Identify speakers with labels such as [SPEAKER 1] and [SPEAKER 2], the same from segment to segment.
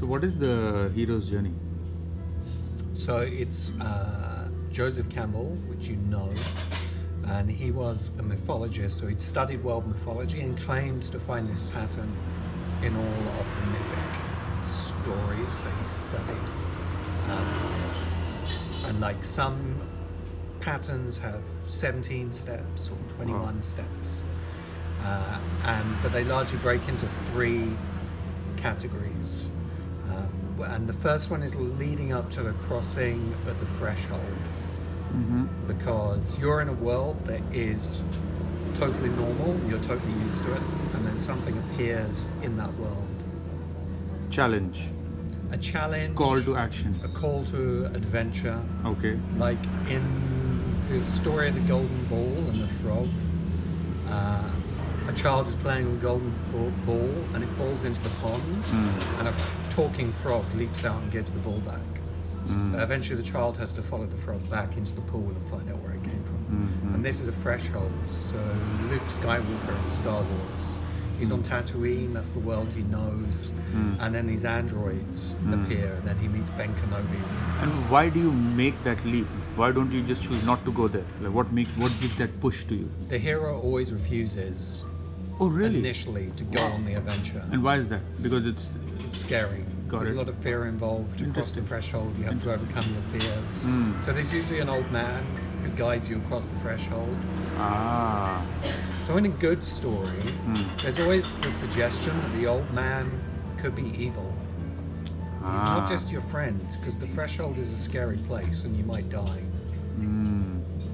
[SPEAKER 1] So what is the hero's journey?
[SPEAKER 2] So it's Joseph Campbell, which you know, and he was a mythologist, so he'd studied world mythology and claimed to find this pattern in all of the mythic stories that he studied. And like some patterns have 17 steps or 21 steps, but they largely break into 3 categories. And the first one is leading up to the crossing of the threshold, because you're in a world that is totally normal, you're totally used to it, and then something appears in that world.
[SPEAKER 1] Challenge.
[SPEAKER 2] A challenge.
[SPEAKER 1] Call to action.
[SPEAKER 2] A call to adventure.
[SPEAKER 1] Okay.
[SPEAKER 2] Like in the story of the golden ball and the frog, a child is playing with a golden ball and it falls into the pond, and a talking frog leaps out and gives the ball back. Eventually the child has to follow the frog back into the pool and find out where it came from. And this is a threshold. So Luke Skywalker in Star Wars, he's on Tatooine, that's the world he knows, and then these androids appear, and then he meets Ben Kenobi.
[SPEAKER 1] And why do you make that leap? Why don't you just choose not to go there? Like what gives that push to you?
[SPEAKER 2] The hero always refuses.
[SPEAKER 1] Oh really?
[SPEAKER 2] Initially to go on the adventure.
[SPEAKER 1] And why is that? Because it's
[SPEAKER 2] scary. There's a lot of fear involved. To cross the threshold, you have to overcome your fears. So there's usually an old man who guides you across the threshold. So in a good story, there's always the suggestion that the old man could be evil. He's not just your friend, because the threshold is a scary place and you might die.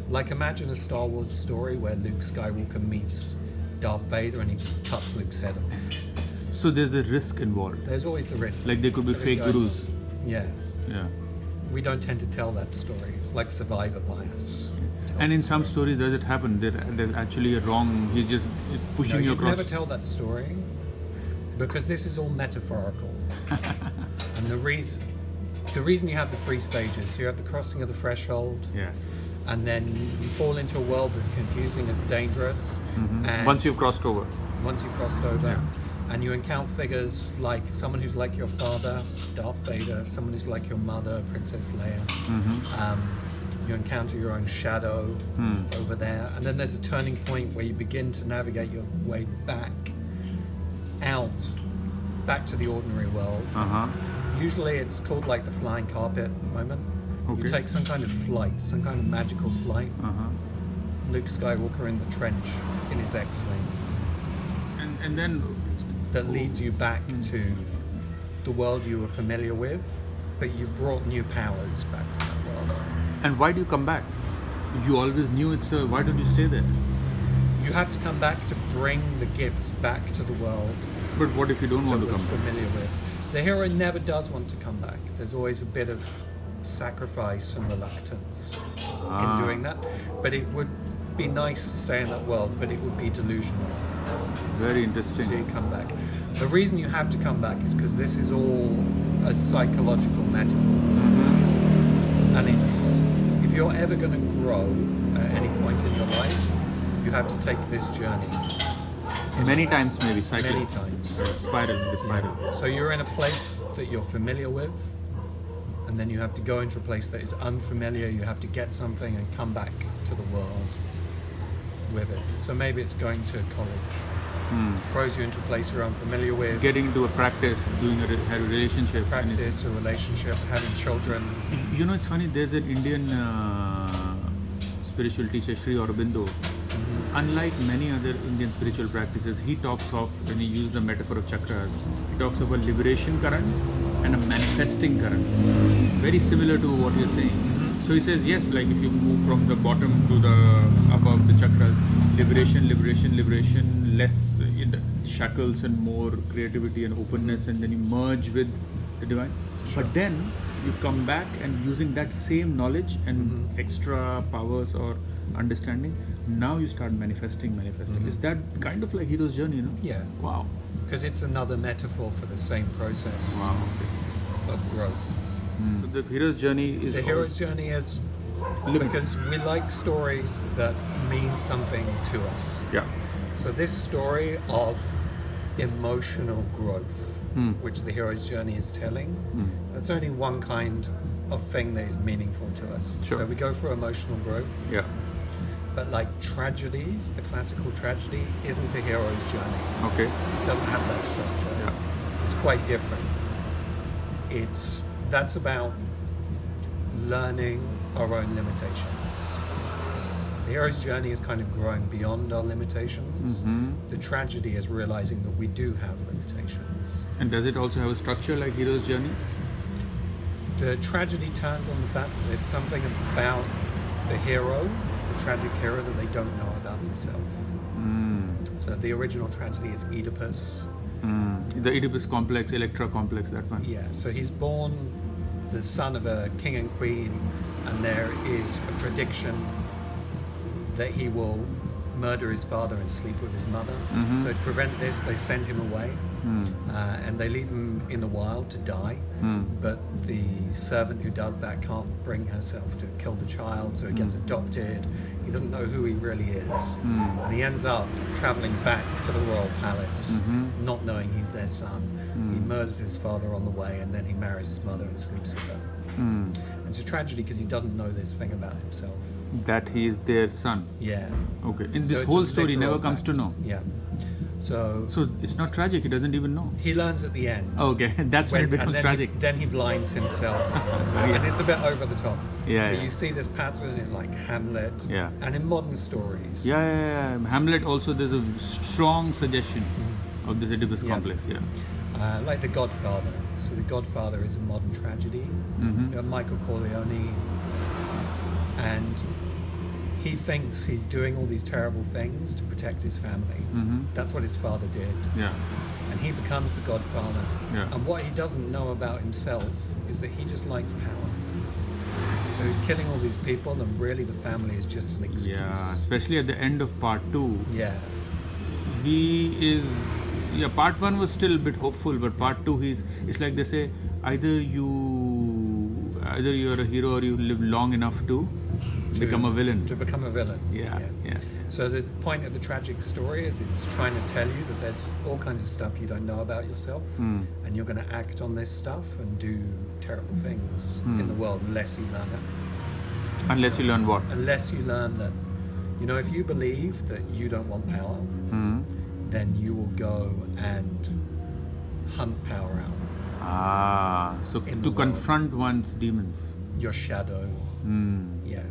[SPEAKER 2] Like imagine a Star Wars story where Luke Skywalker meets Darth Vader and he just cuts Luke's head off.
[SPEAKER 1] So there's the risk involved.
[SPEAKER 2] There's always the risk.
[SPEAKER 1] Like they could be fake gurus.
[SPEAKER 2] Yeah.
[SPEAKER 1] Yeah.
[SPEAKER 2] We don't tend to tell that story. It's like survivor bias.
[SPEAKER 1] And in some stories, does it happen? There's actually a wrong. He's just pushing you across.
[SPEAKER 2] Never tell that story, because this is all metaphorical. And the reason you have the 3 stages. So you have the crossing of the threshold.
[SPEAKER 1] Yeah.
[SPEAKER 2] And then you fall into a world that's confusing, as dangerous. And
[SPEAKER 1] once you've crossed over.
[SPEAKER 2] And you encounter figures like someone who's like your father, Darth Vader, someone who's like your mother, Princess Leia. You encounter your own shadow over there. And then there's a turning point where you begin to navigate your way back to the ordinary world. Usually it's called like the flying carpet moment. Okay. You take some kind of flight, some kind of magical flight. Luke Skywalker in the trench in his X-Wing.
[SPEAKER 1] And then
[SPEAKER 2] that leads you back to the world you were familiar with, but you brought new powers back to that world.
[SPEAKER 1] And why do you come back? You always knew why don't you stay there?
[SPEAKER 2] You have to come back to bring the gifts back to the world.
[SPEAKER 1] But what if you don't want to come back?
[SPEAKER 2] Familiar with. The hero never does want to come back. There's always a bit of sacrifice and reluctance in doing that. But it would be nice to stay in that world, but it would be delusional.
[SPEAKER 1] Very interesting.
[SPEAKER 2] So you come back. The reason you have to come back is because this is all a psychological metaphor. And if you're ever going to grow at any point in your life, you have to take this journey.
[SPEAKER 1] Many times maybe, cycling.
[SPEAKER 2] Many times.
[SPEAKER 1] Spiral.
[SPEAKER 2] Yeah. So you're in a place that you're familiar with, and then you have to go into a place that is unfamiliar, you have to get something and come back to the world with it. So maybe it's going to college. Throws you into a place you're unfamiliar with.
[SPEAKER 1] Getting into a practice, doing a relationship.
[SPEAKER 2] Practice, a relationship, having children.
[SPEAKER 1] You know, it's funny, there's an Indian spiritual teacher, Sri Aurobindo. Unlike many other Indian spiritual practices, he talks of, when he uses the metaphor of chakras, he talks of a liberation current and a manifesting current. Very similar to what you're saying. So he says, yes, like if you move from the bottom to the above the chakras, liberation, less shackles and more creativity and openness, and then you merge with the divine. Sure. But then you come back and using that same knowledge and extra powers or understanding, now you start manifesting. Is that kind of like hero's journey, you know?
[SPEAKER 2] Yeah.
[SPEAKER 1] Wow.
[SPEAKER 2] Because it's another metaphor for the same process of growth.
[SPEAKER 1] So the hero's journey is...
[SPEAKER 2] The hero's journey is because we like stories that mean something to us.
[SPEAKER 1] Yeah.
[SPEAKER 2] So this story of emotional growth which the hero's journey is telling, that's only one kind of thing that is meaningful to us.
[SPEAKER 1] Sure.
[SPEAKER 2] So we go through emotional growth.
[SPEAKER 1] Yeah.
[SPEAKER 2] But like Tragedies, the classical tragedy, isn't a hero's journey.
[SPEAKER 1] Okay.
[SPEAKER 2] It doesn't have that structure.
[SPEAKER 1] Yeah.
[SPEAKER 2] It's quite different. That's about learning our own limitations. The hero's journey is kind of growing beyond our limitations. The tragedy is realizing that we do have limitations.
[SPEAKER 1] And does it also have a structure like hero's journey?
[SPEAKER 2] The tragedy turns on the fact that there's something about the hero, the tragic hero, that they don't know about themselves. So the original tragedy is Oedipus.
[SPEAKER 1] The Oedipus complex, Electra complex, that one.
[SPEAKER 2] Yeah, so he's born the son of a king and queen, and there is a prediction that he will murder his father and sleep with his mother. So to prevent this, they send him away, and they leave him in the wild to die. But the servant who does that can't bring herself to kill the child, so he gets adopted. He doesn't know who he really is, and he ends up traveling back to the royal palace, not knowing he's their son. He murders his father on the way, and then he marries his mother and sleeps with her. And it's a tragedy because he doesn't know this thing about himself.
[SPEAKER 1] That he is their son.
[SPEAKER 2] Yeah.
[SPEAKER 1] Okay. In
[SPEAKER 2] So
[SPEAKER 1] this
[SPEAKER 2] it's
[SPEAKER 1] whole
[SPEAKER 2] a
[SPEAKER 1] story, he never
[SPEAKER 2] literal
[SPEAKER 1] comes to
[SPEAKER 2] fact.
[SPEAKER 1] know.
[SPEAKER 2] Yeah. So
[SPEAKER 1] it's not tragic. He doesn't even know.
[SPEAKER 2] he learns at the end.
[SPEAKER 1] Okay, that's when it
[SPEAKER 2] and
[SPEAKER 1] becomes
[SPEAKER 2] then
[SPEAKER 1] tragic.
[SPEAKER 2] Then he blinds himself, and it's a bit over the top.
[SPEAKER 1] Yeah,
[SPEAKER 2] But
[SPEAKER 1] yeah.
[SPEAKER 2] you see this pattern in like Hamlet,
[SPEAKER 1] Yeah.
[SPEAKER 2] and in modern stories.
[SPEAKER 1] Yeah. Hamlet also, there's a strong suggestion of this Oedipus complex. Yeah.
[SPEAKER 2] Like The Godfather. So The Godfather is a modern tragedy. You have Michael Corleone, and he thinks he's doing all these terrible things to protect his family. That's what his father did.
[SPEAKER 1] Yeah.
[SPEAKER 2] And he becomes the Godfather.
[SPEAKER 1] Yeah.
[SPEAKER 2] And what he doesn't know about himself is that he just likes power. So he's killing all these people, and really the family is just an excuse.
[SPEAKER 1] Yeah. Especially at the end of part 2.
[SPEAKER 2] Yeah.
[SPEAKER 1] He is. Yeah. Part 1 was still a bit hopeful, but part 2, it's like they say, either you're a hero or you live long enough to become a villain.
[SPEAKER 2] To become a villain.
[SPEAKER 1] Yeah.
[SPEAKER 2] So the point of the tragic story is it's trying to tell you that there's all kinds of stuff you don't know about yourself, and you're going to act on this stuff and do terrible things in the world unless you learn it.
[SPEAKER 1] Unless you learn what?
[SPEAKER 2] Unless you learn that, if you believe that you don't want power, then you will go and hunt power out.
[SPEAKER 1] So
[SPEAKER 2] In
[SPEAKER 1] to
[SPEAKER 2] the world.
[SPEAKER 1] confront one's demons.
[SPEAKER 2] Your shadow. Yeah.